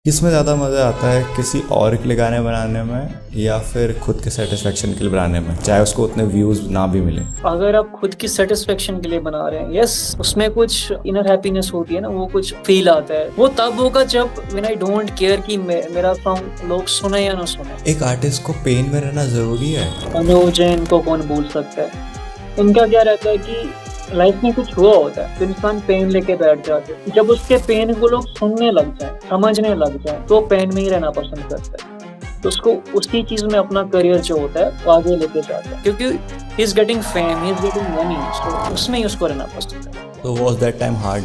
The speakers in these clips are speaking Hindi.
किसमें ज़्यादा मज़ा आता है, किसी और के लिए गाने बनाने में या फिर खुद के सेटिस्फेक्शन के लिए बनाने में, चाहे उसको उतने व्यूज़ ना भी मिले? अगर आप खुद की सेटिस्फेक्शन के लिए बना रहे हैं, यस, उसमें कुछ इनर हैप्पीनेस होती है ना, वो कुछ फील आता है। वो तब होगा जब व्हेन आई डोंट केयर कि मेरा सॉन्ग लोग सुने या ना सुने। एक आर्टिस्ट को पेन में रहना ज़रूरी है। अनु जैन को कौन भूल सकता है। इनका क्या रहता है कि लाइफ में कुछ हुआ होता है तो इंसान पेन लेके बैठ जाते हैं। जब उसके पेन को लोग सुनने लग जाए, समझने लग जाए, तो पेन में ही रहना पसंद करता है। तो उसको उसी चीज में अपना करियर जो होता है वो आगे लेके जाता है, क्योंकि he is getting fame, he is getting money, तो उसमें ही उसको रहना पसंद है। तो वॉज दैट टाइम हार्ड?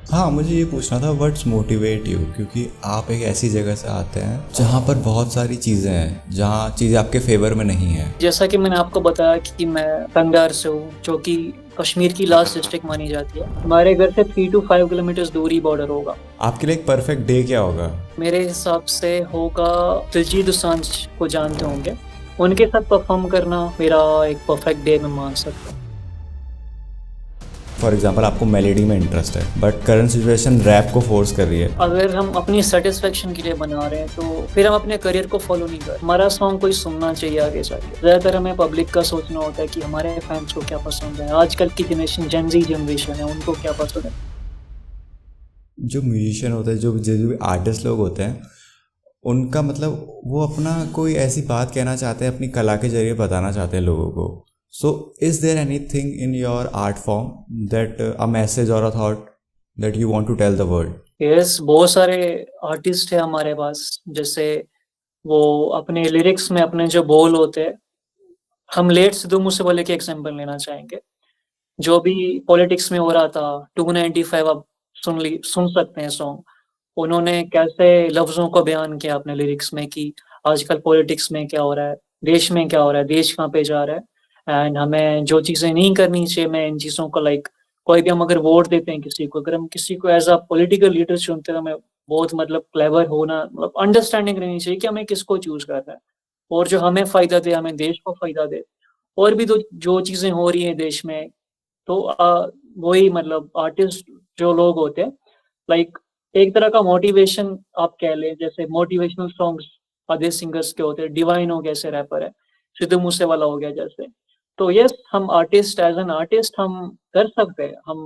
हाँ, मुझे ये पूछना था, व्हाट्स मोटिवेट यू, क्योंकि आप एक ऐसी जगह से आते हैं जहाँ पर बहुत सारी चीज़ें हैं, जहाँ चीज़ें आपके फेवर में नहीं है। जैसा कि मैंने आपको बताया कि मैं कंगार से हूँ, जो कि कश्मीर की लास्ट डिस्ट्रिक्ट मानी जाती है। हमारे घर से 3 to 5 किलोमीटर दूरी बॉर्डर होगा। आपके लिए एक परफेक्ट डे क्या होगा? मेरे हिसाब से होगा, दिलजीत दोसांझ को जानते होंगे, उनके साथ परफॉर्म करना मेरा एक परफेक्ट डे में मान सकता हूँ। फॉर एग्जाम्पल, आपको मेलेडी में इंटरेस्ट है बट करंट सिचुएशन रैप को फोर्स कर रही है। अगर हम अपनी सेटिस्फेक्शन के लिए बना रहे हैं तो फिर हम अपने करियर को फॉलो नहीं कर। हमारा सॉन्ग कोई सुनना चाहिए आगे जाके। ज्यादातर हमें पब्लिक का सोचना होता है कि हमारे फैंस को क्या पसंद है, आजकल की जनरेशन जेनजी जनरेशन है, उनको क्या पसंद है। जो म्यूजिशियन होते हैं, जो भी आर्टिस्ट लोग होते हैं, उनका मतलब वो अपना कोई ऐसी बात कहना चाहते हैं, अपनी कला के जरिए बताना चाहते हैं लोगों को। So is there anything in your art form that a message और a thought that you want to tell the world? Yes, बहुत सारे आर्टिस्ट है हमारे पास, जैसे वो अपने लिरिक्स में अपने जो बोल होते हैं, हम लेट सिद्धू मूसेवाले के एग्जांपल लेना चाहेंगे। जो भी पॉलिटिक्स में हो रहा था, 295 आप सुन सकते हैं सॉन्ग। उन्होंने कैसे लफ्जों को बयान किया अपने लिरिक्स में कि आजकल पॉलिटिक्स में क्या हो रहा है, देश में क्या हो रहा है, देश कहाँ पे जा रहा है, एंड हमें जो चीजें नहीं करनी चाहिए, मैं इन चीजों को लाइक, कोई भी हम अगर वोट देते हैं किसी को, अगर हम किसी को एज अ पॉलिटिकल लीडर चुनते हैं, तो हमें बहुत मतलब क्लेवर होना, मतलब अंडरस्टैंडिंग रहनी चाहिए कि हमें किसको चूज करना है और जो हमें फायदा दे, हमें देश को फायदा दे। और भी तो जो चीजें हो रही हैं देश में, तो वही मतलब आर्टिस्ट जो लोग होते हैं, लाइक एक तरह का मोटिवेशन आप कह लें, जैसे मोटिवेशनल सॉन्ग्स अदर सिंगर्स के होते हैं, डिवाइन हो गया ऐसे रैपर है, सिद्धू मूसेवाला हो गया जैसे। तो यस, हम आर्टिस्ट एज एन आर्टिस्ट हम कर सकते हैं, हम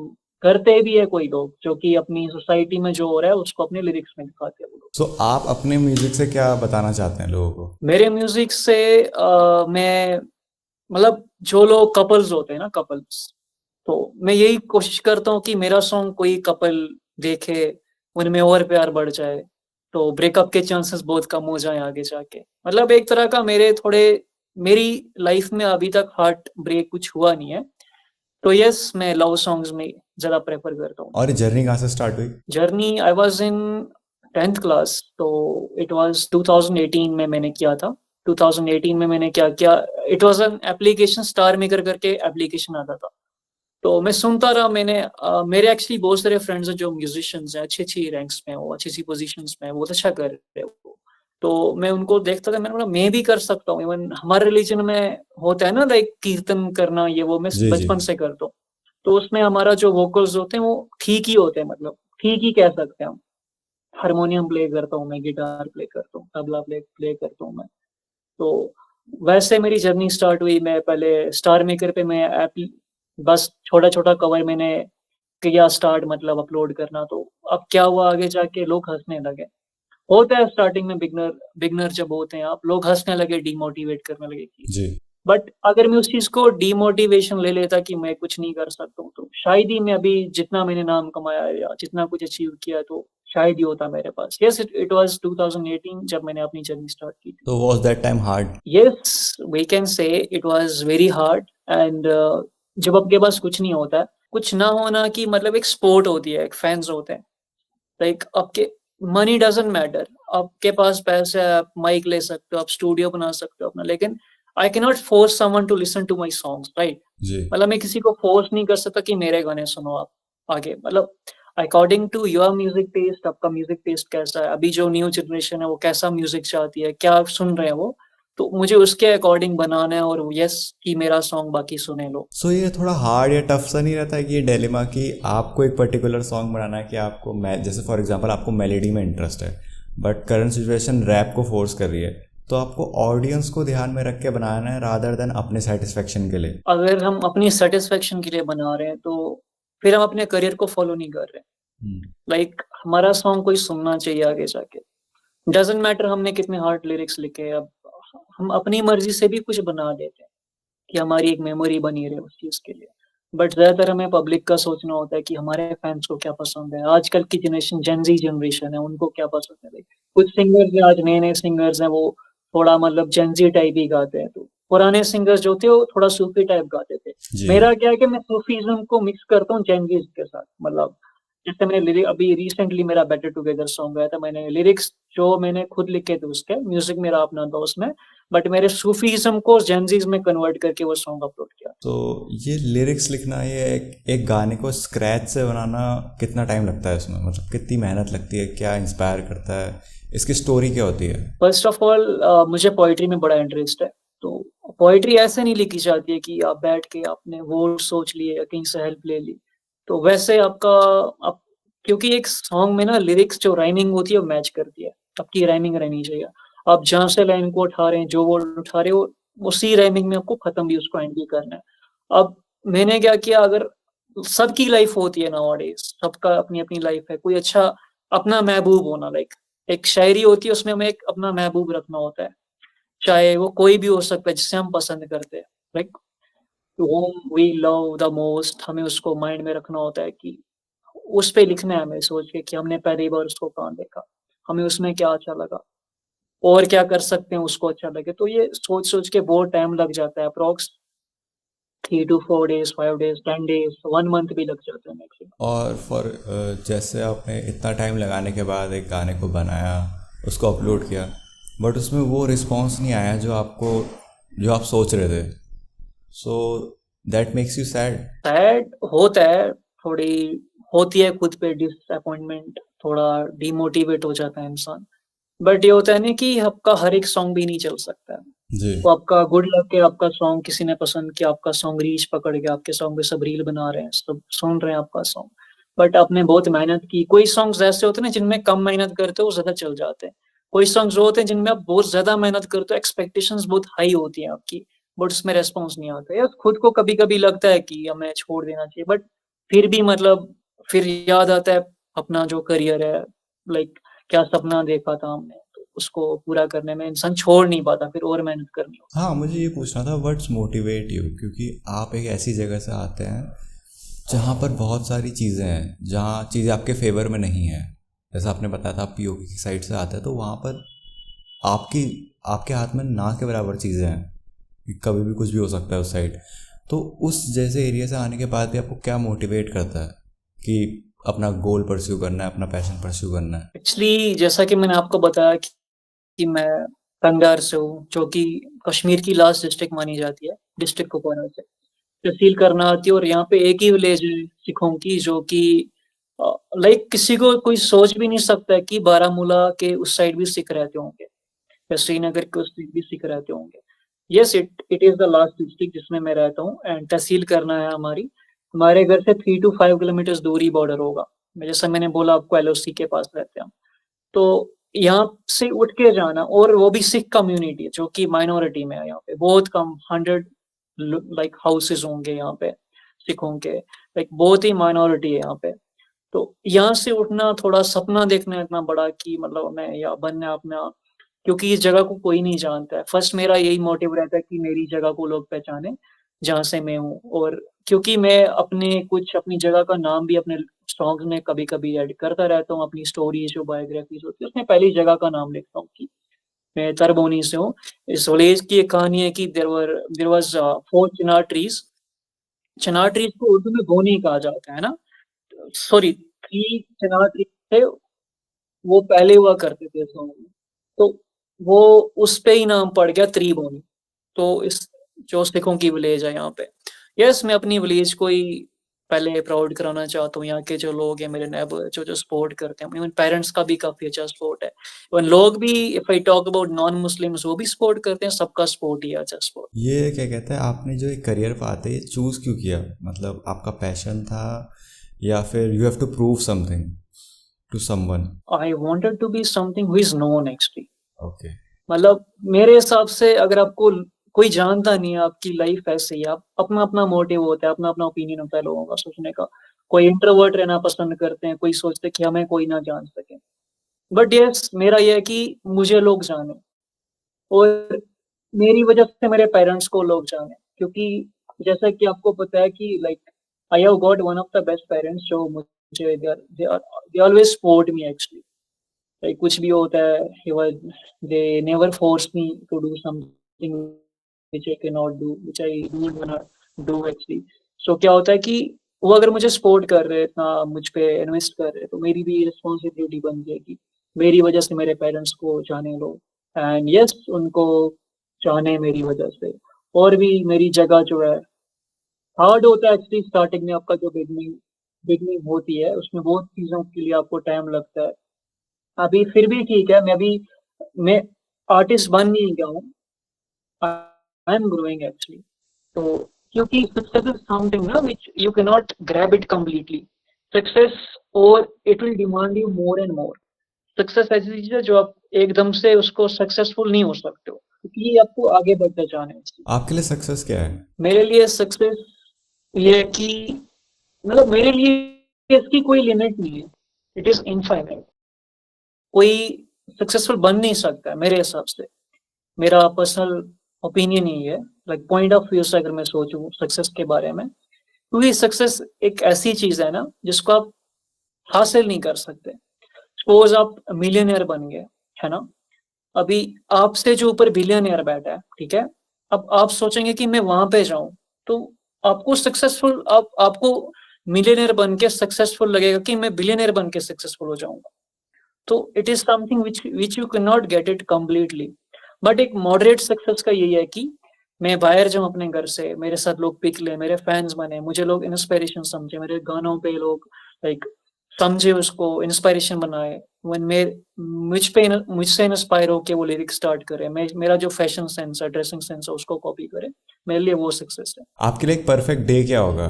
करते भी है कोई लोग जो कि अपनी सोसाइटी में जो हो रहा है उसको अपने लिरिक्स में दिखाते हैं वो लोग। सो आप अपने म्यूजिक से क्या बताना चाहते हैं लोगों को? मेरे म्यूजिक से मैं मतलब जो लोग कपल्स होते हैं ना, कपल्स, तो मैं यही कोशिश करता हूँ कि मेरा सॉन्ग कोई कपल देखे, उनमें और प्यार बढ़ जाए, तो ब्रेकअप के चांसेस बहुत कम हो जाएँ आगे जाके। मतलब एक तरह का मेरी लाइफ में अभी तक हार्ट ब्रेक कुछ हुआ नहीं है। तो यस, मैं लव सॉन्ग्स में ज़्यादा प्रेफ़र करता हूँ। और ये जर्नी कहाँ से स्टार्ट हुई? Journey I was in 10th class, तो इट वाज़ 2018 में मैंने किया था। 2018 में मैंने क्या किया, it was an application, star maker करके एप्लीकेशन आता था। तो मैं सुनता रहा, मेरे एक्चुअली बहुत सारे फ्रेंड्स हैं जो म्यूजिशियंस हैं, अच्छी-अच्छी रैंक्स में हो, अच्छी-अच्छी पोज़ीशंस में हैं, बहुत अच्छा कर रहे हैं वो। तो मैं उनको देखता था, मैंने बोला मैं भी कर सकता हूँ। इवन हमारे रिलीजन में होता है ना, लाइक कीर्तन करना, ये वो मैं जी जी। बचपन से करता हूँ। तो उसमें हमारा जो वोकल्स होते हैं वो ठीक ही होते हैं, मतलब ठीक ही कह सकते हैं हम। हारमोनियम प्ले करता हूँ मैं, गिटार प्ले करता हूँ, तबला प्ले प्ले करता हूँ मैं। तो वैसे मेरी जर्नी स्टार्ट हुई। मैं पहले स्टार मेकर पे मैं ऐप बस छोटा-छोटा कवर मैंने किया स्टार्ट, मतलब अपलोड करना। तो अब क्या हुआ, आगे जाके लोग हँसने लगे। होता है स्टार्टिंग में, बिगिनर बिगिनर जब होते हैं आप, लोग हँसने लगे, डिमोटिवेट करने लगे कि, जी। बट अगर मैं उस चीज़ को डिमोटिवेशन ले लेता कि मैं कुछ नहीं कर सकता हूँ, तो शायद ही मैं अभी जितना मैंने नाम कमाया है या जितना कुछ अचीव किया है, तो शायद ही होता मेरे पास। यस, इट वाज़ 2018 जब मैंने अपनी जर्नी स्टार्ट की थी। तो was that time hard? Yes, we can say it was very hard and जब आपके पास कुछ नहीं होता है, कुछ ना होना की मतलब एक स्पोर्ट होती है, एक फैन्स होते हैं। लाइक आपके मनी डज़न्ट मैटर, आपके पास पैसे है, आप माइक ले सकते हो, आप स्टूडियो बना सकते हो अपना, लेकिन I can not force someone to listen to my songs, right? जी। मतलब मैं किसी को फोर्स नहीं कर सकता कि मेरे गाने सुनो आप आगे, मतलब according to your music taste, आपका म्यूजिक टेस्ट कैसा है, अभी जो न्यू जनरेशन है वो कैसा म्यूजिक चाहती है, क्या सुन रहे हैं वो, तो मुझे उसके अकॉर्डिंग बनाना है, और यस कि मेरा सॉन्ग बाकी सुने लो। सो ये थोड़ा हार्ड या टफ सा नहीं रहता है कि ये डिलेमा कि आपको एक पर्टिकुलर सॉन्ग बनाना है कि आपको जैसे फॉर एग्जांपल आपको मेलेडी में इंटरेस्ट है बट करंट सिचुएशन रैप को फोर्स कर रही है, तो आपको ऑडियंस को ध्यान में रख के बनाना है रादर देन अपने सेटिस्फेक्शन के लिए। अगर हम अपनी सेटिस्फेक्शन के लिए बना रहे हैं तो फिर हम अपने करियर को फॉलो नहीं कर रहे। लाइक हमारा सॉन्ग कोई सुनना चाहिए आगे जाके, डजेंट मैटर हमने कितने हार्ड लिरिक्स लिखे हैं, अब हम अपनी मर्जी से भी कुछ बना देते हैं कि हमारी एक मेमोरी बनी रहे उस चीज के लिए। बट ज्यादातर हमें पब्लिक का सोचना होता है कि हमारे फैंस को क्या पसंद है, आजकल की जनरेशन जेनजी जनरेशन है, उनको क्या पसंद है। Like, कुछ सिंगर्स हैं, आज नए नए सिंगर्स हैं, वो थोड़ा मतलब जेनजी टाइप ही गाते हैं। तो पुराने सिंगर्स जो थे वो थोड़ा सूफी टाइप गाते थे। जी। मेरा क्या है कि मैं सूफीज्म को मिक्स करता हूँ जेनजीज के साथ। मतलब जैसे मैंने लिरिक अभी रिसेंटली मेरा बेटर टुगेदर सॉन्ग गाया था, मैंने लिरिक्स जो मैंने खुद लिखे थे उसके, म्यूजिक मेरा अपना था उसमें, बट मेरे सूफीज्म को जेनजीज में कन्वर्ट करके वो सॉन्ग अपलोड किया। तो ये लिरिक्स लिखना, ये एक गाने को स्क्रैच से बनाना कितना टाइम लगता है इसमें, मतलब कितनी मेहनत लगती है, क्या इंस्पायर करता है, इसकी स्टोरी क्या होती है? फर्स्ट ऑफ ऑल मुझे पोइट्री में बड़ा इंटरेस्ट है। तो पोइट्री ऐसे नहीं लिखी जाती है कि आप बैठ के आपने वर्ड सोच लिए या कहीं से हेल्प ले ली। तो वैसे आपका आप, क्योंकि एक सॉन्ग में ना लिरिक्स जो राइमिंग होती है वो मैच करती है, आपकी राइमिंग रहनी चाहिए। आप जहाँ से लाइन को उठा रहे हैं, जो वर्ड उठा रहे हो, उसी राइमिंग में आपको खत्म भी उसको एंड भी करना है। अब मैंने क्या किया, अगर सबकी लाइफ होती है नाउअडेज, सबका अपनी अपनी लाइफ है, कोई अच्छा अपना महबूब होना, लाइक एक शायरी होती है उसमें हमें एक अपना महबूब रखना होता है, चाहे वो कोई भी हो सकता है जिसे हम पसंद करते हैं। Like whom we love the most, हमें उसको माइंड में रखना होता है कि उस पे लिखना है हमें सोच के कि हमने पहली बार उसको कहाँ देखा, हमें उसमें क्या अच्छा लगा, और क्या कर सकते हैं उसको अच्छा लगे। तो ये सोच सोच के बहुत टाइम लग जाता है, approx 3 to 4 days, 5 days, 10 days, 1 month भी लग जाता है मैक्सिमम। और जैसे आपने इतना टाइम लगाने के बाद एक गाने को बनाया, उसको अपलोड किया, बट उसमें वो रिस्पॉन्स नहीं आया जो आप सोच रहे थे, so that makes you sad? Sad होता है, थोड़ी होती है खुद पे डिसअपॉइंटमेंट, थोड़ा डिमोटिवेट हो जाता है इंसान। बट ये होता है ना कि आपका हर एक सॉन्ग भी नहीं चल सकता है। जी। तो आपका गुड लक है, आपका सॉन्ग किसी ने पसंद किया, आपका सॉन्ग रीच पकड़ गया, आपके सॉन्ग पे सब रील बना रहे हैं, सब सुन रहे हैं आपका सॉन्ग। बट आपने बहुत मेहनत की। कोई सॉन्ग्स ऐसे होते हैं ना जिनमें कम मेहनत करते हो वो ज्यादा चल जाते हैं। कोई सॉन्ग्स जो होते हैं जिनमें आप बहुत ज्यादा मेहनत करते हो, एक्सपेक्टेशंस बहुत हाई होती है आपकी, बट उसमें रेस्पॉन्स नहीं आता। यार खुद को कभी कभी लगता है कि हमें छोड़ देना चाहिए, बट फिर भी मतलब फिर याद आता है अपना जो करियर है, लाइक क्या सपना देखा था हमने, तो उसको पूरा करने में इंसान छोड़ नहीं पाता, फिर और मेहनत करनी होती हाँ, मुझे ये पूछना था व्हाट्स मोटिवेट यू, क्योंकि आप एक ऐसी जगह से आते हैं जहाँ पर बहुत सारी चीज़ें हैं, जहाँ चीज़ें आपके फेवर में नहीं है। जैसा आपने बताया था आप पीओके की साइड से आते हैं, तो वहाँ पर आपकी आपके हाथ में ना के बराबर चीज़ें हैं कि कभी भी कुछ भी हो सकता है उस साइड। तो उस जैसे एरिया से आने के बाद भी आपको क्या मोटिवेट करता है कि अपना गोल परस्यू करना है, अपना पैशन परस्यू करना है? है। एक्चुअली जैसा कि मैंने आपको बताया कि मैं कंधार से हूँ, जो कि कश्मीर की लास्ट डिस्ट्रिक्ट मानी जाती है, डिस्ट्रिक्ट कुपवारा से तहसील करनाल थी। और यहाँ पे एक ही विलेज है सिखों की, जो कि लाइक किसी को कोई सोच भी नहीं सकता है कि बारामूला के उस साइड भी सिख रहते होंगे, या श्रीनगर के उस साइड भी सिख रहते होंगे। Yes, it is the last district जिसमें मैं रहता हूँ, एंड तहसील करना है हमारी। हमारे घर से 3 to 5 किलोमीटर दूरी बॉर्डर होगा। जैसा मैंने बोला आपको, एलओसी के पास रहते हैं हम। तो यहाँ से उठ के जाना, और वो भी सिख कम्युनिटी जो कि माइनॉरिटी में है यहाँ पे, बहुत कम 100 लाइक हाउसेस होंगे यहाँ पे सिखों के, लाइक बहुत ही माइनॉरिटी है यहाँ पे। तो यहाँ से उठना, थोड़ा सपना देखना है इतना बड़ा कि मतलब हमें या बनना है अपना, क्योंकि इस जगह को कोई नहीं जानता है। फर्स्ट मेरा यही मोटिव रहता है कि मेरी जगह को लोग पहचाने जहाँ से मैं हूँ। और क्योंकि मैं अपनी जगह का नाम भी अपने सॉन्ग में कभी कभी ऐड करता रहता हूँ, अपनी स्टोरीज जो बायोग्राफीज होती है उसमें पहली जगह का नाम लिखता हूँ कि मैं तरबोनी से हूँ। इस विलेज की एक कहानी है कि there was 4 Chinar trees. Chinar trees को उर्दू में बोनी कहा जाता है ना, सॉरी, 3 चिनार ट्रीज थे, वो पहले हुआ करते थे सॉन्ग में। तो वो उस पे ही नाम पड़ गया त्रिभुवन। तो इस जो सिखों की विलेज है यहाँ पे, यस मैं अपनी विलेज को ही पहले प्राउड कराना चाहता हूँ, यहाँ के जो लोग हैं मेरे नेबर जो सपोर्ट करते हैं, इवन पेरेंट्स का भी काफी अच्छा सपोर्ट है, इवन लोग भी, if I talk about non Muslims, वो भी सपोर्ट करते हैं, सबका सपोर्ट ही है, अच्छा सपोर्ट। ये क्या कहते हैं, आपने जो एक करियर पाथ है ये चूज़ क्यों किया? मतलब आपका पैशन था या फिर you have to prove something to someone? I wanted to be something who is known actually. Okay. मतलब मेरे हिसाब से अगर आपको कोई जानता नहीं है, आपकी लाइफ ऐसे ही, आप अपना अपना मोटिव होता है, अपना अपना ओपिनियन होता है लोगों का सोचने का। कोई इंट्रोवर्ट रहना पसंद करते हैं, कोई सोचते हैं कि हमें कोई ना जान सके, बट यस मेरा यह है कि मुझे लोग जाने, और मेरी वजह से मेरे पेरेंट्स को लोग जाने, क्योंकि जैसा कि आपको पता है कि like I have got one of the best parents जो मुझे they always support me actually. Like कुछ भी होता है, he was they never force me to do something which I cannot do, which I don't wanna do actually. So क्या होता है कि वो अगर मुझे सपोर्ट कर रहे हैं, इतना मुझ पे इन्वेस्ट कर रहे हैं, तो मेरी भी रिस्पॉन्सिबिलिटी बन जाएगी मेरी वजह से मेरे पेरेंट्स को जाने लो, एंड यस उनको जाने मेरी वजह से। और भी मेरी जगह जो है, हार्ड होता है एक्चुअली स्टार्टिंग में, आपका जो बिगनिंग बिगनिंग होती है उसमें बहुत चीज़ों के लिए आपको टाइम लगता है। अभी फिर भी ठीक है, मैं आर्टिस्ट बन नहीं गया हूँ, आई एम ग्रोइंग एक्चुअली। तो क्योंकि सक्सेस इज समथिंग ना which you can not grab it completely, success, और it will demand you more and more. Success ऐसी चीज है जो आप एकदम से उसको सक्सेसफुल नहीं हो सकते हो, क्योंकि ये आपको आगे बढ़ते जाना है। आपके लिए सक्सेस क्या है? मेरे लिए सक्सेस ये है कि, मतलब मेरे लिए इसकी कोई लिमिट नहीं है, इट इज इनफाइनाइट। कोई सक्सेसफुल बन नहीं सकता है मेरे हिसाब से, मेरा पर्सनल ओपिनियन यही है, लाइक पॉइंट ऑफ व्यू से अगर मैं सोचूं सक्सेस के बारे में, क्योंकि सक्सेस एक ऐसी चीज है ना जिसको आप हासिल नहीं कर सकते। सपोज आप मिलियनियर बन गए, है ना, अभी आपसे जो ऊपर बिलियनियर बैठा है, ठीक है, अब आप सोचेंगे कि मैं वहां पे जाऊं, तो आपको सक्सेसफुल, आपको मिलियनियर बन के सक्सेसफुल लगेगा कि मैं बिलियनियर बन के सक्सेसफुल हो जाऊंगा। तो it is something which you can not get it completely. But एक मॉडरेट सक्सेस का यही है कि मैं बाहर जाऊं अपने घर से, मेरे साथ लोग पिक ले, मेरे फैंस बने, मुझे लोग इंस्पिरेशन समझे, मेरे गानों पे लोग लाइक समझे, उसको इंस्पिरेशन बनाए, when मुझसे इंस्पायर होके वो लिरिक्स स्टार्ट करे, मेरा जो फैशन सेंस है, ड्रेसिंग सेंस है, उसको कॉपी करे, मेरे लिए वो सक्सेस है। आपके लिए एक परफेक्ट डे क्या होगा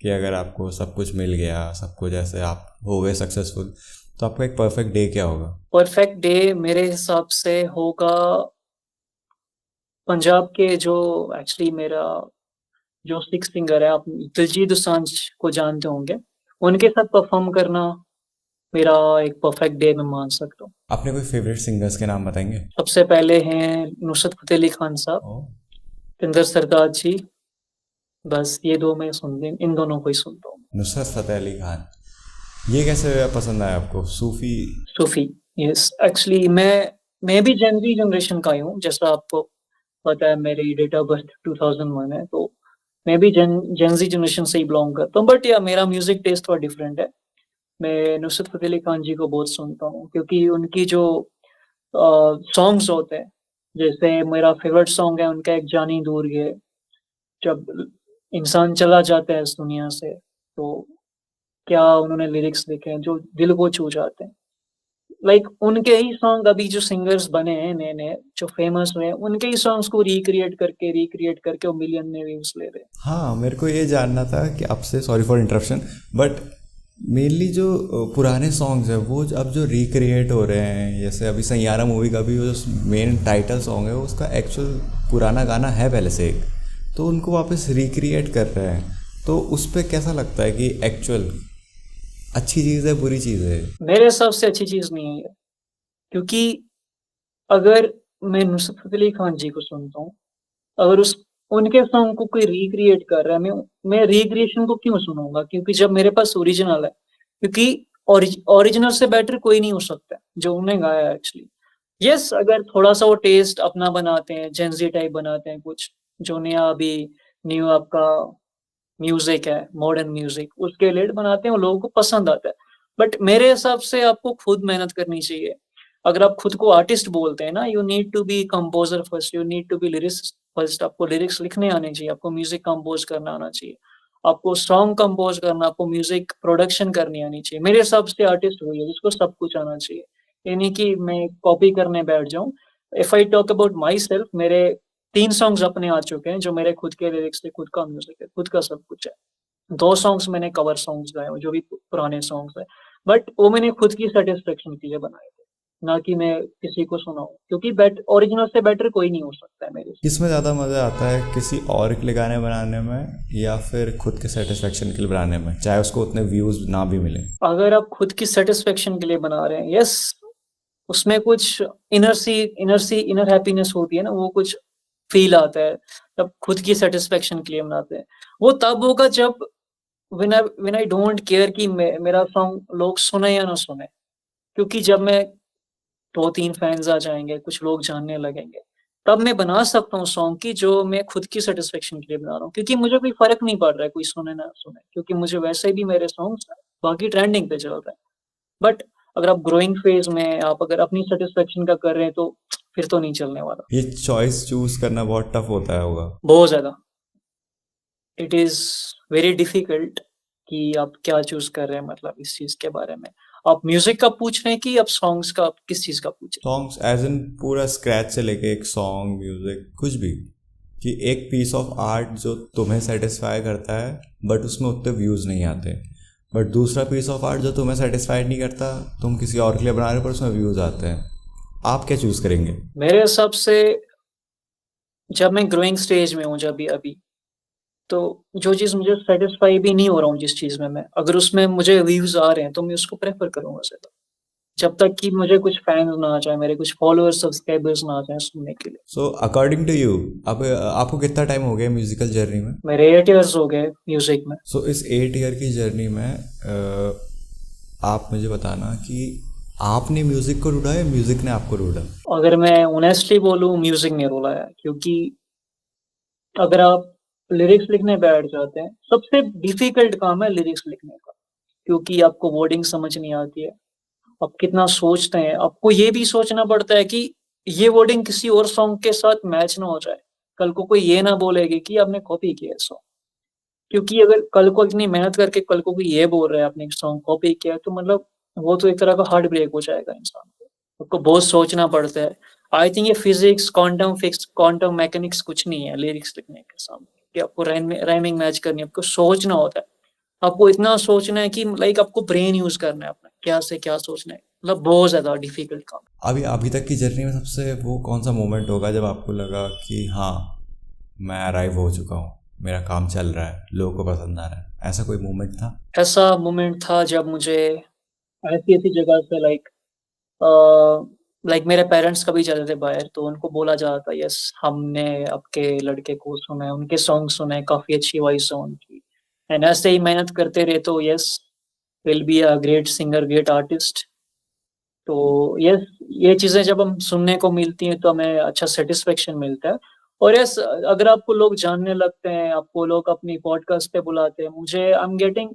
कि अगर आपको सब कुछ मिल गया, सब कुछ ऐसे आप हो गए सक्सेसफुल, तो आपका एक परफेक्ट डे क्या होगा? परफेक्ट डे मेरे हिसाब से होगा पंजाब के जो, एक्चुअली मेरा जो सिक्स सिंगर है, आप दिलजीत दोसांझ को जानते होंगे, उनके साथ परफॉर्म करना मेरा एक परफेक्ट डे मैं मान सकता हूँ। अपने कोई फेवरेट सिंगर्स के नाम बताएंगे? सबसे पहले हैं नुसरत फतेह अली खान साहब, ओ, पिंदर सरताज जी, बस ये दो मैं सुनते, इन दोनों को ही सुनता हूँ। नुसरत फतेह अली खान, ये कैसे पसंद आया आपको? सूफी? सूफी, यस, एक्चुअली मैं भी जेनजी जनरेशन का ही हूँ, जैसा आपको पता है मेरी डेट ऑफ बर्थ 2001 है, तो मैं भी जेनजी जनरेशन से ही बिलोंग करता हूँ, बट या मेरा म्यूजिक टेस्ट थोड़ा डिफरेंट है। मैं नुसरत फतेह अली खान जी को बहुत सुनता हूँ, क्योंकि उनकी जो सॉन्ग्स होते हैं, जैसे मेरा फेवरेट सॉन्ग है उनका एक जानी दूर गए, जब इंसान चला जाता है इस दुनिया से, तो क्या उन्होंने लिरिक्स लिखे हैं जो दिल को छू जाते हैं। लाइक उनके ही सॉन्ग, अभी जो सिंगर्स बने हैं नए नए जो फेमस हुए हैं, उनके ही सॉन्ग्स को रिक्रिएट करके वो मिलियन में व्यूज ले रहे हैं। हाँ, मेरे को ये जानना था कि आपसे, sorry for interruption, but mainly जो पुराने सॉन्ग्स हैं वो अब जो रिक्रिएट हो रहे हैं, जैसे अभी सैयारा मूवी का भी जो मेन टाइटल सॉन्ग है उसका एक्चुअल पुराना गाना है पहले से एक, तो उनको वापस रिक्रिएट कर रहे हैं, तो उस पर कैसा लगता है कि एक्चुअल अच्छी चीज़ है, बुरी चीज़ है? मेरे हिसाब से अच्छी चीज नहीं है ये, क्योंकि अगर मैं नुसरत फतेह अली खान जी को सुनता हूँ, अगर उस उनके सॉन्ग को कोई रिक्रिएट कर रहा है, मैं रिक्रिएशन को क्यों सुनूंगा, क्योंकि जब मेरे पास ओरिजिनल है, क्योंकि ओरिजिनल से बेटर कोई नहीं हो सकता जो उन्होंने गाया है एक्चुअली। यस, अगर थोड़ा सा वो टेस्ट अपना बनाते हैं, जेंजी टाइप बनाते हैं, कुछ जो नया अभी न्यू आपका म्यूजिक है, मॉडर्न म्यूजिक, उसके रिलेटेड बनाते हैं, वो लोगों को पसंद आता है, बट मेरे हिसाब से आपको खुद मेहनत करनी चाहिए। अगर आप खुद को आर्टिस्ट बोलते हैं ना, you need to be composer first, you need to be lyrics first, आपको लिरिक्स लिखने आने चाहिए, आपको म्यूजिक कंपोज करना आना चाहिए। आपको सॉन्ग कंपोज करना, आपको म्यूजिक प्रोडक्शन करनी आनी चाहिए। मेरे हिसाब से आर्टिस्ट वही है जिसको सब कुछ आना चाहिए, ये नहीं कि मैं कॉपी करने बैठ जाऊं। If I talk about my self, मेरे 3 सॉन्ग्स अपने आ चुके हैं जो मेरे खुद के लिरिक्स थे, खुद का म्यूजिक है, खुद का सब कुछ है। 2 सॉन्ग्स मैंने कवर सॉन्ग्स गाए हैं, जो भी पुराने सॉन्ग्स है, बट वो मैंने खुद की सेटिस्फेक्शन के लिए बनाए थे, ना कि मैं किसी को सुनाऊं, क्योंकि ओरिजिनल से बेटर कोई नहीं हो सकता है मेरे से। किसमें ज़्यादा मज़ा आता है, किसी और के लिए गाने बनाने में या फिर खुद के सेटिस्फेक्शन के लिए बनाने में, चाहे उसको उतने व्यूज़ ना भी मिले? अगर आप खुद की सेटिस्फेक्शन के लिए बना रहे हैं, यस, उसमें कुछ इनर हैप्पीनेस होती है ना, वो कुछ फील आता है, तब खुद की सेटिस्फेक्शन के लिए बनाते हैं। वो तब होगा जब व्हेन आई डोंट केयर कि मेरा सॉन्ग लोग सुने या ना सुने, क्योंकि जब मैं 2-3 फैन्स आ जाएँगे, कुछ लोग जानने लगेंगे, तब मैं बना सकता हूँ सॉन्ग की जो मैं खुद की सैटिस्फैक्शन के लिए बना रहा हूँ। क्योंकि मुझे कोई फ़र्क नहीं पड़ रहा है कोई सुने ना सुने, क्योंकि मुझे वैसे भी मेरे सॉन्ग्स बाकी ट्रेंडिंग पे चल रहे हैं। बट अगर आप ग्रोइंग फेज़ में आप अगर अपनी सैटिस्फैक्शन का कर रहे हैं तो फिर तो नहीं चलने वाला। ये चॉइस चूज़ करना बहुत टफ होता है होगा। बहुत ज़्यादा। इट इज़ वेरी डिफिकल्ट कि आप क्या चूज़ कर रहे हैं, मतलब इस चीज़ के बारे में। आप म्यूज़िक का पूछ रहे हैं कि आप सॉन्ग्स का किस चीज़ का पूछ रहे हैं? सॉन्ग्स एज इन पूरा स्क्रैच से लेके एक सॉन्ग, म्यूज़िक, कुछ भी, कि एक पीस ऑफ आर्ट जो तुम्हें सेटिस्फाई करता है बट उसमें उतने व्यूज़ नहीं आते, बट दूसरा पीस ऑफ आर्ट जो तुम्हें सेटिस्फाइड नहीं करता, तुम किसी और के लिए बना रहे हो पर उसमें व्यूज़ आते हैं, आप क्या चूज़ करेंगे? मेरे हिसाब से जब मैं ग्रोइंग स्टेज में हूँ, जब भी अभी, तो जो चीज़ मुझे सैटिस्फाई भी नहीं हो रहा हूँ जिस चीज़ में मैं, अगर उसमें मुझे व्यूज़ आ रहे हैं तो मैं उसको प्रेफ़र करूँगा ज़्यादा। जब तक कि मुझे कुछ फैन्स ना आ जाए, मेरे कुछ फॉलोअर्स, सब्सक्राइबर्स ना आ जाएँ सुनने के लिए। सो अकॉर्डिंग टू यू, अब आपको कितना टाइम हो गया म्यूज़िकल जर्नी में? मेरे 8 इयर्स हो गए म्यूज़िक में। सो इस 8 ईयर की जर्नी में आप मुझे बताना कि आपने म्यूज़िक को ढूंढा या म्यूज़िक ने आपको ढूंढा? अगर मैं ऑनेस्टली बोलूँ, म्यूज़िक ने रुलाया, क्योंकि अगर आप लिरिक्स लिखने बैठ जाते हैं, सबसे डिफ़िकल्ट काम है लिरिक्स लिखने का, क्योंकि आपको वर्डिंग समझ नहीं आती है। आप कितना सोचते हैं, आपको ये भी सोचना पड़ता है कि ये वर्डिंग किसी और सॉन्ग के साथ मैच ना हो जाए। कल को कोई ये ना बोलेगी कि आपने कॉपी किया है सॉन्ग। क्योंकि अगर कल को इतनी मेहनत करके कल को कोई ये बोल रहा है आपने सॉन्ग कॉपी किया है, तो मतलब वो तो एक तरह का हार्ट ब्रेक हो जाएगा इंसान को। आपको बहुत सोचना पड़ता है। आई थिंक ये फिज़िक्स, क्वांटम मैकेनिक्स कुछ नहीं है लिरिक्स लिखने के सामने, कि आपको राइमिंग मैच करनी है, आपको सोचना होता है। आपको इतना सोचना है कि लाइक आपको ब्रेन यूज़ करना है अपना, क्या से क्या सोचना है। मतलब बहुत ज़्यादा डिफ़िकल्ट काम। अभी अभी तक की जर्नी में सबसे वो कौन सा मोमेंट होगा जब आपको लगा कि हाँ, मैं अराइव हो चुका हूँ, मेरा काम चल रहा है, लोगों को पसंद आ रहा है, ऐसा कोई मोमेंट था? ऐसा मोमेंट था जब मुझे ऐसी-ऐसी जगह से अ, मेरे पेरेंट्स कभी जाते थे बाहर, तो उनको बोला जाता था, यस हमने आपके लड़के को सुना है, उनके सॉन्ग सुने हैं, काफ़ी अच्छी वॉइस है उनकी। एंड ऐसे ही मेहनत करते रहे तो yes, will be a great singer, great artist. तो यस, ये चीज़ें जब हम सुनने को मिलती हैं तो हमें अच्छा सैटिस्फैक्शन मिलता है। और यस, अगर आपको लोग जानने लगते हैं, आपको लोग अपनी पॉडकास्ट पे बुलाते हैं, मुझे I am getting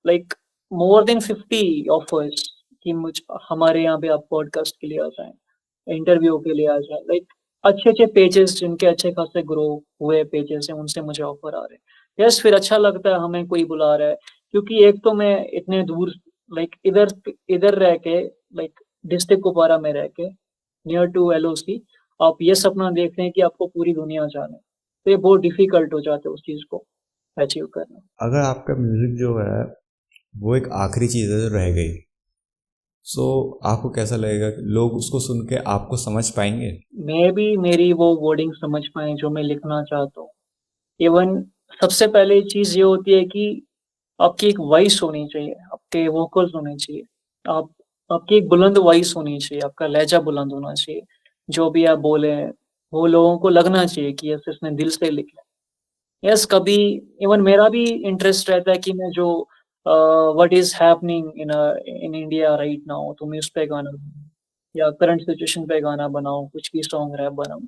like more than 50 offers कि मुझ हमारे यहाँ पे आप पॉडकास्ट के लिए आ जाएँ, इंटरव्यू के लिए आ जाएँ। लाइक अच्छे-अच्छे पेजेज़ जिनके अच्छे खासे ग्रो हुए पेजेज़ हैं, उनसे मुझे ऑफर आ रहे हैं। यस, फिर अच्छा लगता है हमें कोई बुला रहा है, क्योंकि एक तो मैं इतने दूर लाइक इधर इधर रह के लाइक डिस्ट्रिक्ट कुपवारा में रह के नियर टू एलओसी आप ये सपना देख रहे हैं कि आपको पूरी दुनिया जाने, तो ये बहुत डिफिकल्ट हो जाता है उस चीज़ को अचीव करना। अगर आपका म्यूज़िक जो है वो एक आखिरी चीज़ है जो रह गई, सो आपको कैसा लगेगा कि लोग उसको सुन के आपको समझ पाएंगे? मे बी मेरी वो वर्डिंग समझ पाएँ जो मैं लिखना चाहता हूँ। इवन सबसे पहले चीज़ ये होती है कि आपकी एक वॉइस होनी चाहिए, आपके वोकल्स होने चाहिए। आप आपकी एक बुलंद वॉइस होनी चाहिए, आपका लहज़ा बुलंद होना चाहिए। जो भी आप बोले, वो लोगों को लगना चाहिए कि यस इसने दिल से लिखा है। यस, कभी इवन मेरा भी इंटरेस्ट रहता है कि मैं जो what is happening in India right now, तो मैं उस पे गाना बनाऊँ या करंट सिचुएशन पे गाना बनाऊँ, कुछ भी सॉन्ग रैप बनाऊँ।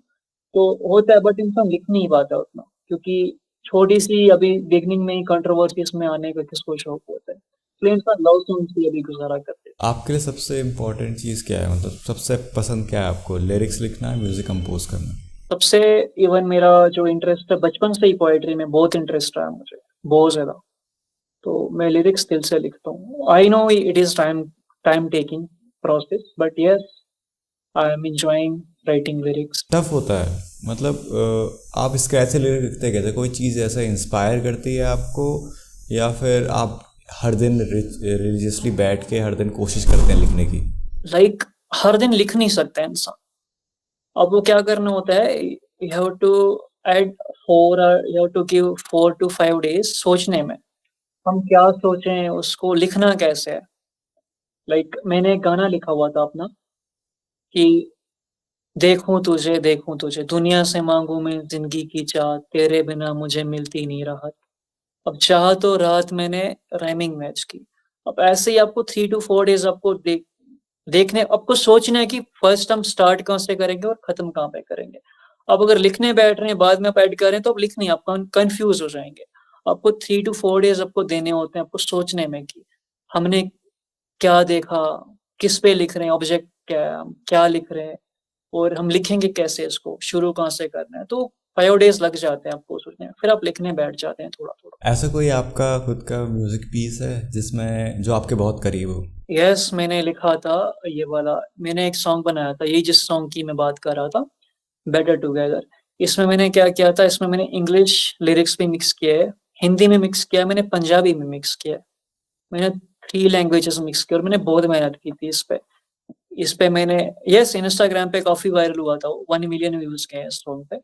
तो होता है बट इंसान लिख नहीं पाता उतना, क्योंकि छोटी-सी अभी बिगिनिंग में ही कंट्रोवर्सीज़ में आने का किसको शौक होता है। इसलिए इंसान लव सॉन्ग्स ही अभी गुज़ारा करते हैं। आपके लिए सबसे इम्पोर्टेंट चीज़ क्या है, मतलब सबसे पसंद क्या है आपको, लिरिक्स लिखना है, म्यूज़िक कंपोज करना? सबसे इवन मेरा जो इंटरेस्ट है बचपन से ही पोएट्री में बहुत इंटरेस्ट रहा है मुझे, बहुत ज़्यादा। तो मैं लिरिक्स दिल से लिखता हूँ। I know it is time taking process, but yes I am enjoying writing lyrics. Tough होता है मतलब आप इसके ऐसे लिरिक्स लिखते कैसे, कोई चीज़ ऐसा इंस्पायर करती है आपको, या फिर आप हर दिन रिलीजियसली बैठ के हर दिन कोशिश करते हैं लिखने की? लाइक हर दिन लिख नहीं सकता इंसान। अब वो क्या करना होता है, you have to add 4 you have to give 4 to 5 days सोचने में। हम क्या सोचें, उसको लिखना कैसे है? लाइक मैंने एक गाना लिखा हुआ था अपना कि देखूँ तुझे, दुनिया से माँगूँ मैं ज़िंदगी की चाह, तेरे बिना मुझे मिलती नहीं राहत। अब चाह तो राहत मैंने राइमिंग मैच की। अब ऐसे ही आपको 3 टू 4 डेज़ आपको देखने आपको सोचना है कि फर्स्ट हम स्टार्ट कहाँ से करेंगे और खत्म कहाँ पे करेंगे। अब अगर लिखने बैठ रहे हैं, बाद में आप ऐड कर रहे हैं, तो आप लिख नहीं, आप कन्फ्यूज़ हो जाएँगे। आपको 3 टू 4 डेज़ आपको देने होते हैं आपको सोचने में कि हमने क्या देखा, किस पे लिख रहे हैं, ऑब्जेक्ट क्या है, हम क्या लिख रहे हैं और हम लिखेंगे कैसे इसको, शुरू कहाँ से करना है। तो 5 डेज़ लग जाते हैं आपको सोचने में, फिर आप लिखने बैठ जाते हैं थोड़ा-थोड़ा। ऐसा कोई आपका खुद का म्यूज़िक पीस है जिसमें जो आपके बहुत करीब हो? यस, मैंने लिखा था ये वाला, मैंने एक सॉन्ग बनाया था, यही जिस सॉन्ग की मैं बात कर रहा था, बेटर टुगेदर। इसमें मैंने क्या किया था, इसमें मैंने इंग्लिश लिरिक्स भी मिक्स किए हैं, हिंदी में मिक्स किया है, मैंने पंजाबी में मिक्स किया है। मैंने 3 लैंग्वेजेज़ मिक्स किया और मैंने बहुत मेहनत की थी इस पे। इस पे मैंने यस इंस्टाग्राम पे काफ़ी वायरल हुआ था, 1 मिलियन व्यूज़ गए हैं इस सॉन्ग पे।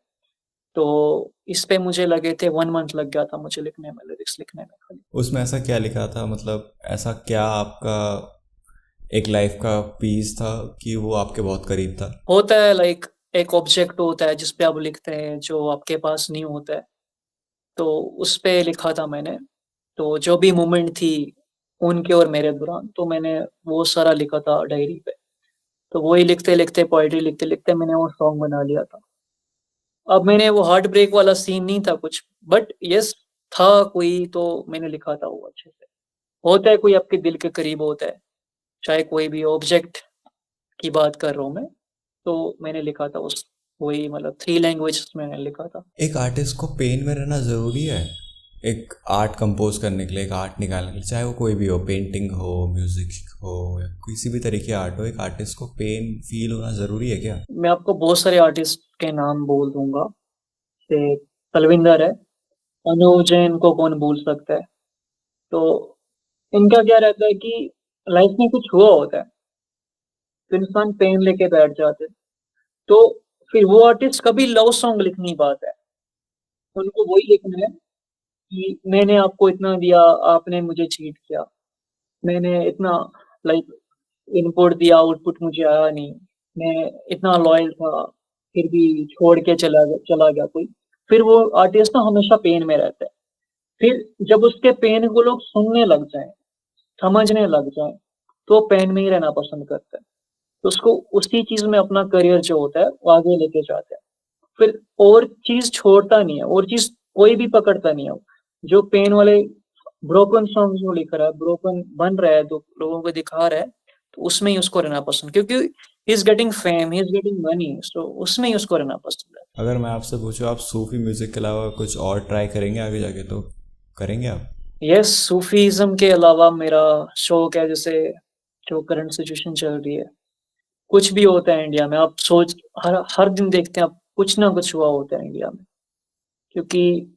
तो इस पे मुझे लगे थे 1 मंथ लग गया था मुझे लिखने में, लिरिक्स लिखने में खाली। उसमें ऐसा क्या लिखा था, मतलब ऐसा क्या आपका एक लाइफ का पीस था कि वो आपके बहुत करीब था? होता है लाइक एक ऑब्जेक्ट होता है जिस पे आप लिखते हैं जो आपके पास नहीं होता है, तो उस पे लिखा था मैंने। तो जो भी मोमेंट थी उनके और मेरे दौरान, तो मैंने वो सारा लिखा था डायरी पे। तो वही लिखते-लिखते पोएट्री लिखते-लिखते मैंने वो सॉन्ग बना लिया था। अब मैंने वो हार्ट ब्रेक वाला सीन नहीं था कुछ, बट यस था कोई, तो मैंने लिखा था वो अच्छे से। होता है कोई आपके दिल के करीब होता है, चाहे कोई भी ऑब्जेक्ट की बात कर रहा हूँ मैं, तो मैंने लिखा था उस वही मतलब 3 लैंग्वेजेज़ में मैंने लिखा था। एक आर्टिस्ट को पेन में रहना ज़रूरी है एक आर्ट कंपोज करने के लिए, एक आर्ट निकालने के लिए, चाहे वो कोई भी हो, पेंटिंग हो, म्यूजिक हो, या किसी भी तरीके आर्ट हो, एक आर्टिस्ट को पेन फील होना ज़रूरी है क्या? मैं आपको बहुत सारे आर्टिस्ट के नाम बोल दूँगा, जैसे तलविंदर है, अनु जैन को कौन भूल सकता है। तो इनका क्या रहता है कि लाइफ में कुछ हुआ होता है, तो इंसान पेन लेके बैठ जाते हैं। तो फिर वो आर्टिस्ट कभी लव सॉन्ग लिख नहीं पाता है। उनको वही लिखना है कि मैंने आपको इतना दिया, आपने मुझे चीट किया। मैंने इतना लाइक इनपुट दिया, आउटपुट मुझे आया नहीं। मैं इतना लॉयल था, फिर भी छोड़ के चला गया कोई। फिर वो आर्टिस्ट ना हमेशा पेन में रहता है। फिर जब उसके पेन को लोग सुनने लग जाएँ, समझने लग जाएँ, तो वो पेन में ही रहना पसंद करता है। तो उसको उसी चीज़ में अपना करियर जो होता है, वो आगे लेके जाता है। फिर और चीज़ छोड़ता नहीं है, और चीज़ कोई भी पकड़ता नहीं है वो। जो पेन वाले ब्रोकन सॉन्ग्स वो लिख रहा है, ब्रोकन बन रहा है, तो लोगों को दिखा रहा है, तो उसमें ही उसको रहना पसंद, क्योंकि he is getting fame, he is getting money, so उसमें ही उसको रहना पसंद है। अगर मैं आपसे पूछूं आप सूफी म्यूज़िक के अलावा कुछ और ट्राई करेंगे आगे जाके, तो करेंगे आप? यस, सूफ़ीज़्म के अलावा मेरा शौक है, जैसे जो करंट सिचुएशन चल रही है, कुछ भी होता है इंडिया में, आप सोच हर हर दिन देखते हैं आप, कुछ ना कुछ हुआ होता है इंडिया में। क्योंकि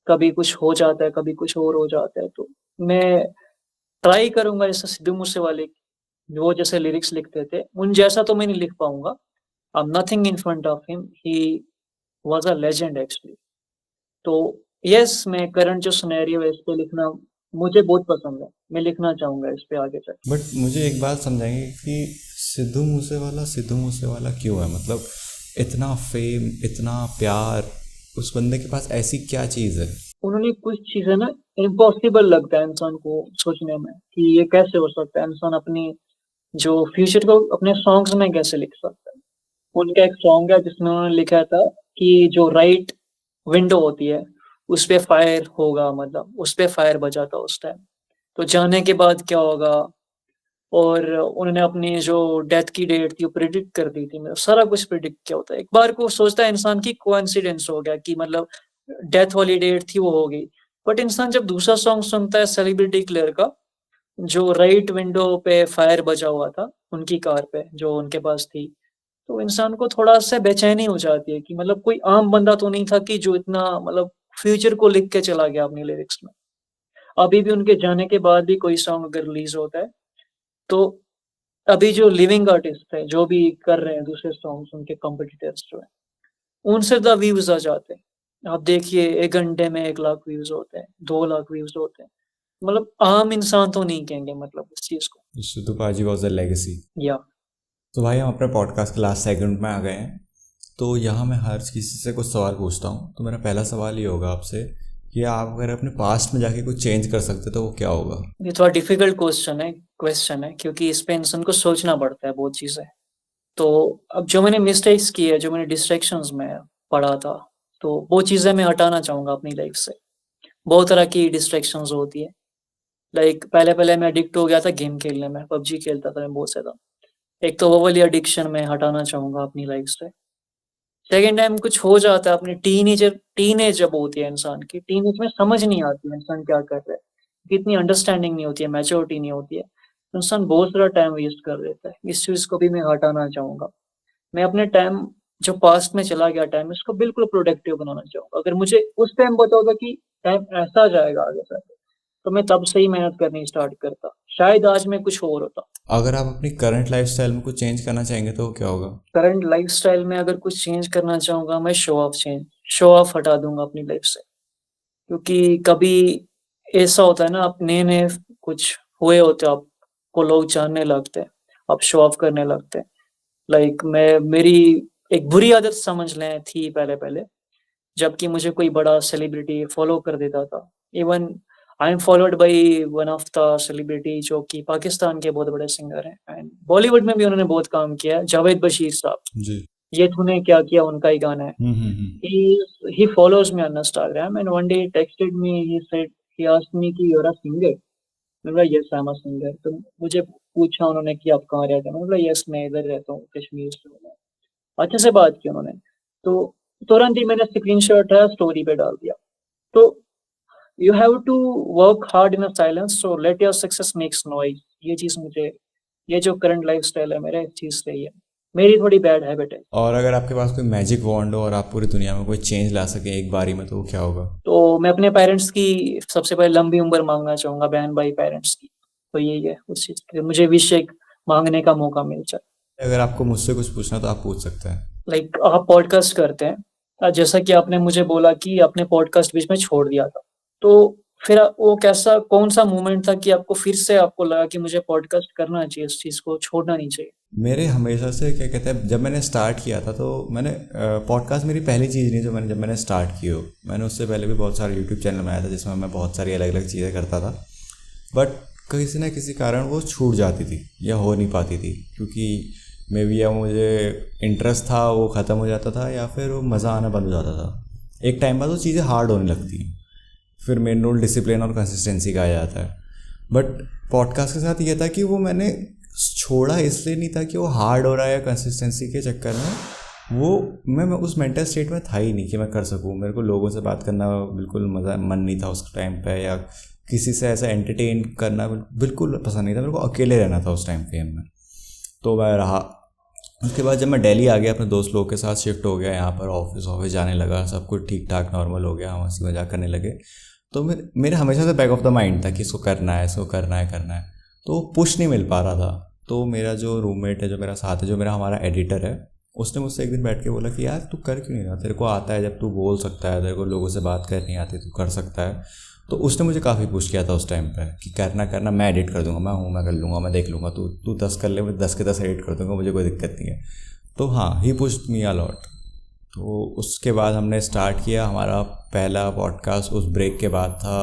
कभी कुछ हो जाता है, कभी कुछ और हो जाता है, तो मैं ट्राई करूँगा जैसे सिद्धू मूसेवाले वो जैसे लिरिक्स लिखते थे, उन जैसा तो मैं नहीं लिख पाऊँगा। I am nothing in front of him, he was a legend actually. तो येस, मैं करंट जो सिनेरियो है इस पे लिखना मुझे बहुत पसंद है। मैं लिखना चाहूँगा इस पे आगे जाके। बट मुझे एक बात समझाएंगे कि सिद्धू मूसेवाला क्यों है, मतलब इतना फेम, इतना प्यार, उस बंदे के पास ऐसी क्या चीज़ है? उन्होंने कुछ चीज़ें ना इम्पॉसिबल लगता है इंसान को सोचने में कि ये कैसे हो सकता है, इंसान अपनी जो फ्यूचर को अपने सॉन्ग्स में कैसे लिख सकता है। उनका एक सॉन्ग है जिसमें उन्होंने लिखा था कि जो राइट विंडो होती है, उस पे फायर होगा, मतलब उस पे फायर बजा था उस टाइम। तो जाने के बाद क्या होगा, और उन्होंने अपनी जो डेथ की डेट थी वो प्रेडिक्ट कर दी थी, मतलब सारा कुछ प्रेडिक्ट किया होता है। एक बार को सोचता है इंसान कि कोइंसिडेंस हो गया कि मतलब डेथ वाली डेट थी वो हो गई। बट इंसान जब दूसरा सॉन्ग सुनता है सेलिब्रिटी क्लियर का, जो राइट विंडो पे फायर बजा हुआ था उनकी कार पे जो उनके पास थी, तो इंसान को थोड़ा-सा बेचैनी हो जाती है कि मतलब कोई आम बंदा तो नहीं था कि जो इतना मतलब फ्यूचर को लिख के चला गया अपनी लिरिक्स में। अभी भी उनके जाने के बाद भी कोई सॉन्ग अगर रिलीज़ होता है, तो अभी जो लिविंग आर्टिस्ट है, जो भी कर रहे हैं दूसरे सॉन्ग्स उनके कॉम्पिटिटर्स जो हैं, उनसे ज़्यादा व्यूज़ आ जाते हैं। आप देखिए 1 घंटे में 1 लाख व्यूज़ होते हैं, 2 लाख व्यूज़ होते हैं। मतलब आम इंसान तो नहीं कहेंगे मतलब इस चीज़ को। Sidhu paaji was a legacy. या तो भाई हम अपने पॉडकास्ट के लास्ट सेगमेंट में आ गए हैं। तो यहाँ मैं हर किसी से कुछ सवाल पूछता हूँ। तो मेरा पहला सवाल ये होगा आपसे कि आप अगर अपने पास्ट में जाके कुछ चेंज कर सकते तो वो क्या होगा? ये थोड़ा डिफिकल्ट क्वेश्चन है क्योंकि इस पे इंसान को सोचना पड़ता है बहुत चीज़ें। तो अब जो मैंने मिस्टेक्स की है, जो मैंने डिस्ट्रैक्शंस में पड़ा था, तो वो चीज़ें मैं हटाना चाहूँगा अपनी लाइफ से। बहुत तरह की डिस्ट्रैक्शंस होती है। लाइक पहले-पहले मैं एडिक्ट हो गया था गेम खेलने में, पबजी खेलता था मैं बहुत ज़्यादा। एक तो वो वाली एडिक्शन मैं हटाना चाहूँगा अपनी लाइफ से। सेकंड टाइम कुछ हो जाता है अपने टीनेज जब होती है इंसान की, टीनेज में समझ नहीं आती है इंसान क्या कर रहा है। इतनी अंडरस्टैंडिंग नहीं होती है, मैच्योरिटी नहीं होती है। इंसान बहुत सारा टाइम वेस्ट कर देता है। इस चीज़ को भी मैं हटाना चाहूँगा। मैं अपने टाइम जो पास्ट में चला गया टाइम इसको बिल्कुल प्रोडक्टिव बनाना चाहूँगा। अगर मुझे उस टाइम पता होता कि टाइम ऐसा जाएगा आगे जाके, तो मैं तब से ही मेहनत करनी स्टार्ट करता। शायद आज मैं कुछ और होता। अगर आप अपनी करंट लाइफस्टाइल में कुछ चेंज करना चाहेंगे तो वो क्या होगा? करंट लाइफ़स्टाइल में अगर कुछ चेंज करना चाहूँगा, मैं शो ऑफ हटा दूँगा अपनी लाइफ़ से। क्योंकि कभी ऐसा होता है ना, आप नए-नए कुछ हुए होते हो, आपको लोग जानने लगते हैं, आप शो ऑफ करने लगते हैं। लाइक मेरी एक बुरी आदत समझ लें थी पहले-पहले, जबकि मुझे कोई बड़ा सेलिब्रिटी फॉलो कर देता था। Even I am followed by one of the celebrity जो कि पाकिस्तान के बहुत बड़े सिंगर हैं एंड बॉलीवुड में भी उन्होंने बहुत काम किया है, जावेद बशीर साहब। जी। ये तूने क्या किया उनका ही गाना है। He follows me on Instagram and one day he texted me, he asked me कि you're a singer? मैंने बोला yes I'm a singer। तो मुझे पूछा उन्होंने कि आप कहाँ रहते हो? मैंने बोला yes मैं इधर रहता हूँ कश्मीर से हूँ मैं। अच्छे से बात की उन्होंने। तो तुरंत ही मैंने स्क्रीनशॉट है स्टोरी पे डाल दिया। तो you have to work hard in a silence so let your success makes noise. ये चीज़ मुझे ये जो करंट लाइफ़स्टाइल है मेरा इस चीज़ से ही है। मेरी थोड़ी बैड हैबिट है। और अगर आपके पास कोई मैजिक वॉन्ड हो और आप पूरी दुनिया में कोई चेंज ला सकें एक बारी में तो वो क्या होगा? तो मैं अपने पेरेंट्स की सबसे पहले लंबी उम्र माँगना चाहूँगा बहन भाई पेरेंट्स की। तो यही है उस चीज़ के लिए मुझे विश एक माँगने का मौका मिल जाए। अगर आपको मुझसे कुछ पूछना तो आप पूछ सकते हैं। लाइक आप पॉडकास्ट करते हैं जैसा कि आपने मुझे बोला कि आपने पॉडकास्ट बीच में छोड़ दिया था। तो फिर वो कैसा कौन-सा मोमेंट था कि आपको फिर से आपको लगा कि मुझे पॉडकास्ट करना चाहिए, इस चीज़ को छोड़ना नहीं चाहिए? मेरे हमेशा से क्या कहते हैं जब मैंने स्टार्ट किया था तो मैंने पॉडकास्ट मेरी पहली चीज़ नहीं जब मैंने स्टार्ट की हो। मैंने उससे पहले भी बहुत सारे यूट्यूब चैनल बनाया था जिसमें मैं बहुत सारी अलग अलग चीज़ें करता था, बट किसी ना किसी कारण वो छूट जाती थी या हो नहीं पाती थी क्योंकि मे बी या मुझे इंटरेस्ट था वो ख़त्म हो जाता था या फिर वो मज़ा आना बंद हो जाता था। एक टाइम बाद वो चीज़ें हार्ड होने लगती हैं, फिर मेन रोल डिसिप्लिन और कंसिस्टेंसी का आ जाता है। बट पॉडकास्ट के साथ ये था कि वो मैंने छोड़ा इसलिए नहीं था कि वो हार्ड हो रहा है या कंसिस्टेंसी के चक्कर में, वो मैं उस मेंटल स्टेट में था ही नहीं कि मैं कर सकूँ। मेरे को लोगों से बात करना बिल्कुल मन नहीं था उस टाइम पे, या किसी से ऐसा एंटरटेन करना बिल्कुल पसंद नहीं था। मेरे को अकेले रहना था उस टाइम फेम में, तो मैं रहा। उसके बाद जब मैं दिल्ली आ गया अपने दोस्त लोगों के साथ शिफ्ट हो गया यहाँ पर, ऑफिस जाने लगा, सब कुछ ठीक ठाक नॉर्मल हो गया, हंसी मजाक करने लगे, तो मेरे हमेशा से बैक ऑफ द माइंड था कि इसको करना है, इसको करना है, तो पुश नहीं मिल पा रहा था। तो मेरा जो रूममेट है, जो मेरा साथ है, जो मेरा हमारा एडिटर है, उसने मुझसे एक दिन बैठ के बोला कि यार तू कर क्यों नहीं रहा, तेरे को आता है, जब तू बोल सकता है, तेरे को लोगों से बात करनी आती है, तू कर सकता है। तो उसने मुझे काफ़ी पुश किया था उस टाइम पे कि करना, मैं एडिट कर दूंगा, मैं कर लूँगा, मैं देख लूँगा, तू 10 कर ले, मैं 10 के 10 एडिट कर दूँगा, मुझे कोई दिक्कत नहीं है। तो हाँ, ही पुश्ड मी अ लॉट। तो उसके बाद हमने स्टार्ट किया। हमारा पहला पॉडकास्ट उस ब्रेक के बाद था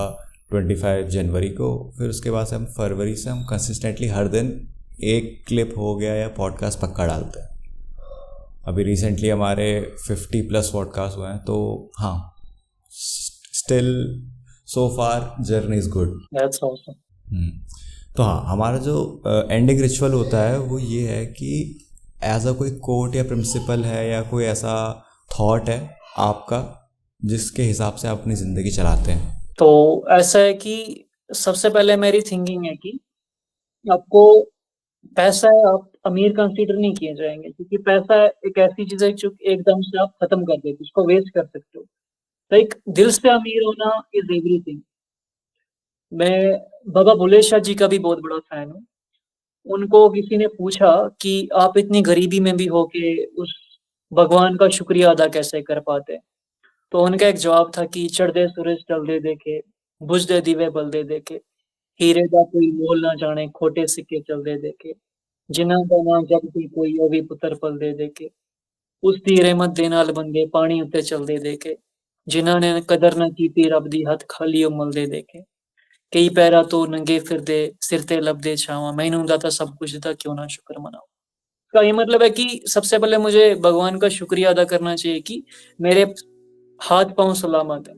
25 जनवरी को। फिर उसके बाद से हम फरवरी से हम कंसिस्टेंटली हर दिन एक क्लिप हो गया या पॉडकास्ट पक्का डालते हैं। अभी रिसेंटली हमारे 50+ पॉडकास्ट हुए हैं। तो हाँ, still so far journey is good. That's awesome. तो हाँ, हमारा जो एंडिंग रिचुअल होता है वो ये है कि एज अ कोई कोट या प्रिंसिपल है या कोई ऐसा थॉट है आपका जिसके हिसाब से आप अपनी ज़िंदगी चलाते हैं। तो ऐसा है कि सबसे पहले मेरी थिंकिंग है कि आपको पैसा है, आप अमीर कंसीडर नहीं किए जाएँगे क्योंकि पैसा एक ऐसी चीज़ है जो एकदम से आप खत्म कर देते हो, उसको वेस्ट कर सकते हो। लाइक दिल से अमीर होना इज़ एवरीथिंग। मैं बाबा बुल्ले शाह जी का भी बहुत बड़ा फैन हूँ। उनको किसी ने पूछा कि आप इतनी गरीबी में भी हो के उस भगवान का शुक्रिया अदा कैसे कर पाते? तो उनका एक जवाब था कि चढ़दे सूरज ढलदे देखे, बुझदे दीवे बलदे देखे, हीरे दा कोई मोल ना जाने खोटे सिक्के चलदे देखे, जिन्हां दा नां जग दी कोई ओ वी पुत्तर पलदे देखे, उस दी रहमत दे नाल बंदे पानी उत्ते चलदे देखे, जिन्हां ने कदर ना कीती रब दी हੱਥ ਖਾਲੀ ਓ ਮਲਦੇ देखे। कई पैरा तो नंगे फिरदे सिर ते लभदे छावां, मैनूं दाता सब कुछ दा क्यों ना शुक्र मनावां। इसका ये मतलब है कि सबसे पहले मुझे भगवान का शुक्रिया अदा करना चाहिए कि मेरे हाथ-पाँव सलामत हैं,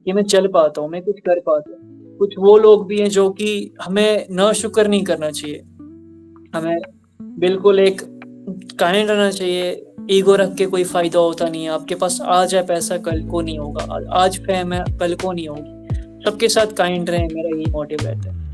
कि मैं चल पाता हूँ, मैं कुछ कर पाता हूँ। कुछ वो लोग भी हैं जो कि हमें नाशुक्र नहीं करना चाहिए। हमें बिल्कुल एक काइंड रहना चाहिए, ईगो रख के कोई फ़ायदा होता नहीं है। आपके पास आज है पैसा, कल को नहीं होगा। आज फ़ेम है, कल को नहीं होगी। सबके साथ काइंड रहें, मेरा यही मोटिव रहता है।